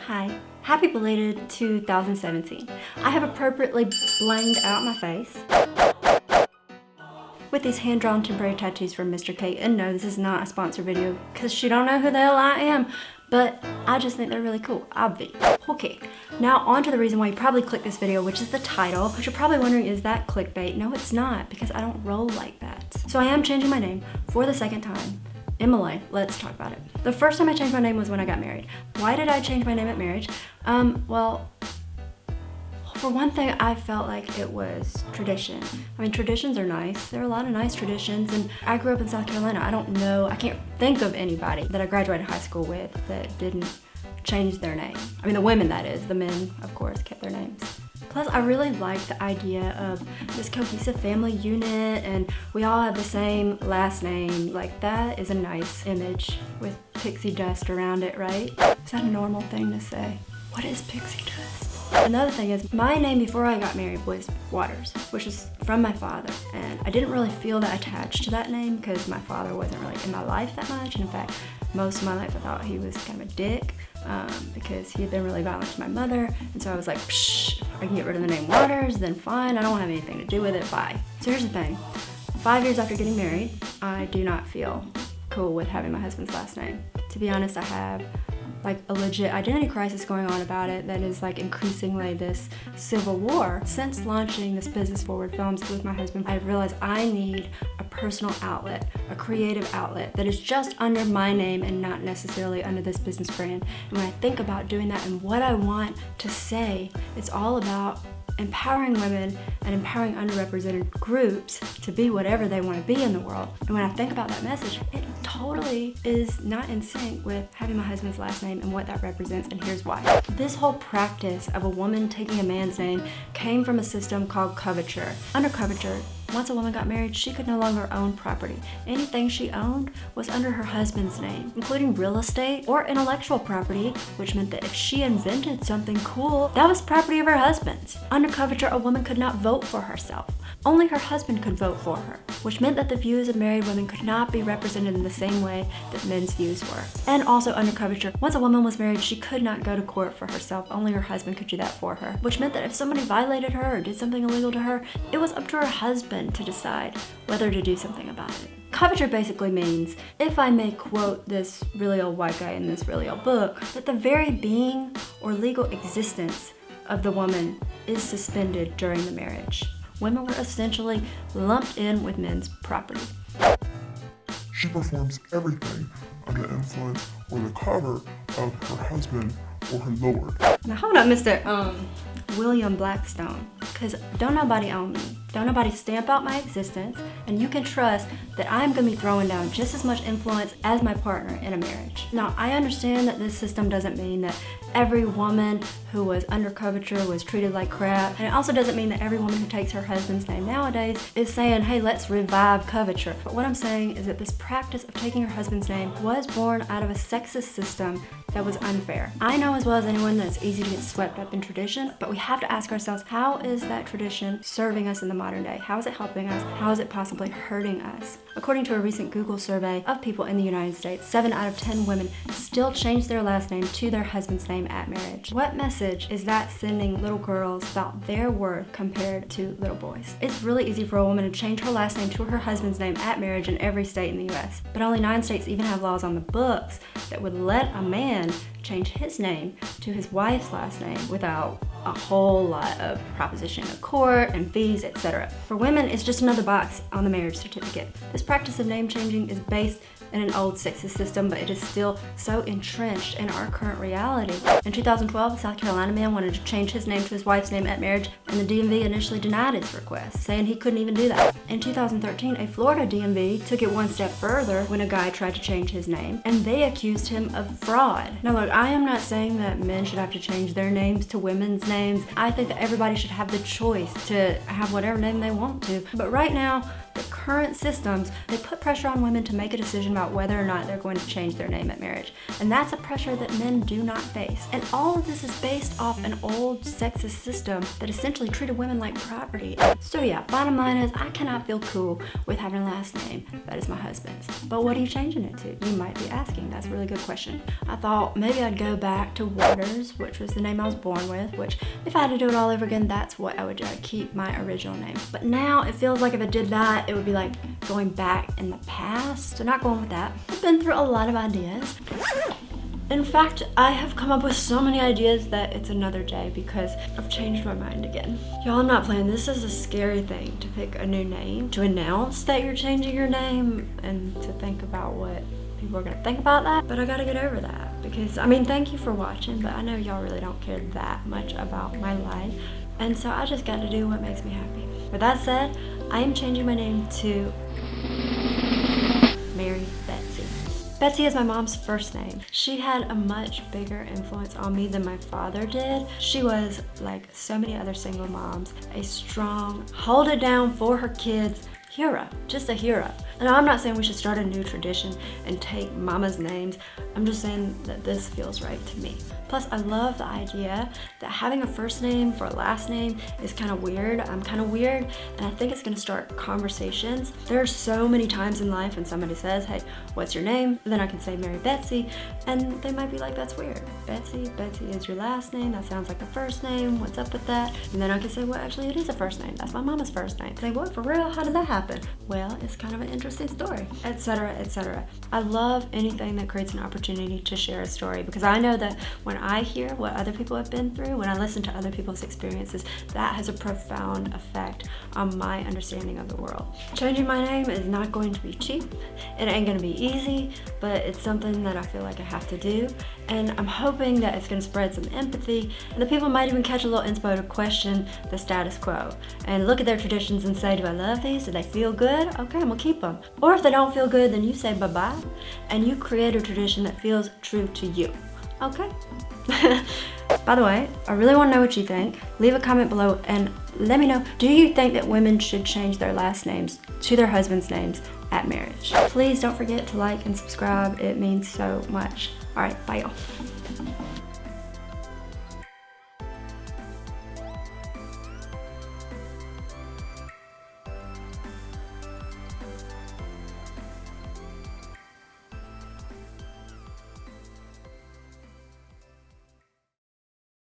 Hi, happy belated 2017. I have appropriately blanged out my face with these hand-drawn temporary tattoos from Mr. Kate. And no, this is not a sponsor video because she don't know who the hell I am, but I just think they're really cool, obvi. Okay, now on to the reason why you probably clicked this video, which is the title. But you're probably wondering, is that clickbait? No, it's not, because I don't roll like that. So I am changing my name for the second time in my life. Let's talk about it. The first time I changed my name was when I got married. Why did I change my name at marriage? Well, for one thing, I felt like it was tradition. I mean, traditions are nice. There are a lot of nice traditions, and I grew up in South Carolina. I can't think of anybody that I graduated high school with that didn't change their name. I mean, the women, that is. The men, of course, kept their names. Plus, I really like the idea of this cohesive family unit and we all have the same last name. Like, that is a nice image with pixie dust around it, right? Is that a normal thing to say? What is pixie dust? Another thing is, my name before I got married was Waters, which is from my father. And I didn't really feel that attached to that name because my father wasn't really in my life that much. And in fact, most of my life I thought he was kind of a dick because he had been really violent to my mother. And so I was like, psh, I can get rid of the name Waters, then fine, I don't have anything to do with it, bye. So here's the thing, 5 years after getting married, I do not feel cool with having my husband's last name. To be honest, I have like a legit identity crisis going on about it that is like increasingly this civil war. Since launching this business Forward Films with my husband, I've realized I need a personal outlet, a creative outlet that is just under my name and not necessarily under this business brand. And when I think about doing that and what I want to say, it's all about empowering women and empowering underrepresented groups to be whatever they want to be in the world. And when I think about that message, it totally is not in sync with having my husband's last name and what that represents, and here's why. This whole practice of a woman taking a man's name came from a system called Curvature. Under Curvature, once a woman got married, she could no longer own property. Anything she owned was under her husband's name, including real estate or intellectual property, which meant that if she invented something cool, that was property of her husband's. Under Curvature, a woman could not vote for herself. Only her husband could vote for her, which meant that the views of married women could not be represented in the same way that men's views were. And also under Curvature, once a woman was married, she could not go to court for herself. Only her husband could do that for her, which meant that if somebody violated her or did something illegal to her, it was up to her husband to decide whether to do something about it. Curvature basically means, if I may quote this really old white guy in this really old book, that the very being or legal existence of the woman is suspended during the marriage. Women were essentially lumped in with men's property. She performs everything under the influence or the cover of her husband or her lord. Now hold up, Mr. William Blackstone, because don't nobody own me. Don't nobody stamp out my existence, and you can trust that I'm going to be throwing down just as much influence as my partner in a marriage. Now, I understand that this system doesn't mean that every woman who was under Curvature was treated like crap, and it also doesn't mean that every woman who takes her husband's name nowadays is saying, hey, let's revive Curvature. But what I'm saying is that this practice of taking her husband's name was born out of a sexist system that was unfair. I know as well as anyone that it's easy to get swept up in tradition, but we have to ask ourselves, how is that tradition serving us in the modern day? How is it helping us? How is it possibly hurting us? According to a recent Google survey of people in the United States, 7 out of 10 women still change their last name to their husband's name at marriage. What message is that sending little girls about their worth compared to little boys? It's really easy for a woman to change her last name to her husband's name at marriage in every state in the US, but only 9 states even have laws on the books that would let a man change his name to his wife's last name without a whole lot of proposition of court and fees, etc. For women, it's just another box on the marriage certificate. This practice of name changing is based in an old sexist system, but it is still so entrenched in our current reality. In 2012, a South Carolina man wanted to change his name to his wife's name at marriage, and the DMV initially denied his request, saying he couldn't even do that. In 2013, a Florida DMV took it one step further when a guy tried to change his name, and they accused him of fraud. Now look, I am not saying that men should have to change their names to women's names. I think that everybody should have the choice to have whatever name they want to. But right now, the current systems, they put pressure on women to make a decision about whether or not they're going to change their name at marriage. And that's a pressure that men do not face. And all of this is based off an old sexist system that essentially treated women like property. So yeah, bottom line is I cannot feel cool with having a last name that is my husband's. But what are you changing it to? You might be asking. That's a really good question. I thought maybe I'd go back to Waters, which was the name I was born with, which if I had to do it all over again, that's what I would do. I'd keep my original name. But now it feels like if I did that, it would be like going back in the past. So not going with that. I've been through a lot of ideas. In fact, I have come up with so many ideas that it's another day because I've changed my mind again. Y'all, I'm not playing. This is a scary thing to pick a new name, to announce that you're changing your name, and to think about what people are gonna think about that. But I gotta get over that because, I mean, thank you for watching, but I know y'all really don't care that much about my life. And so I just got to do what makes me happy. With that said, I am changing my name to Mary Betsy. Betsy is my mom's first name. She had a much bigger influence on me than my father did. She was, like so many other single moms, a strong, hold it down for her kids hero, just a hero. And I'm not saying we should start a new tradition and take mama's names. I'm just saying that this feels right to me. Plus, I love the idea that having a first name for a last name is kind of weird. I'm kind of weird, and I think it's gonna start conversations. There are so many times in life when somebody says, hey, what's your name? And then I can say Mary Betsy, and they might be like, that's weird. Betsy is your last name. That sounds like a first name. What's up with that? And then I can say, well, actually, it is a first name. That's my mama's first name. Say, what, for real? How did that happen? Well, it's kind of an interesting story, etc., etc. I love anything that creates an opportunity to share a story because I know that when I hear what other people have been through, when I listen to other people's experiences, that has a profound effect on my understanding of the world. Changing my name is not going to be cheap. It ain't gonna be easy, but it's something that I feel like I have to do. And I'm hoping that it's gonna spread some empathy, and the people might even catch a little inspo to question the status quo and look at their traditions and say, do I love these? Do they feel good? Okay, I'm gonna keep them. Or if they don't feel good, then you say bye-bye and you create a tradition that feels true to you. Okay? By the way, I really want to know what you think. Leave a comment below and let me know, do you think that women should change their last names to their husband's names at marriage? Please don't forget to like and subscribe. It means so much. All right, bye y'all.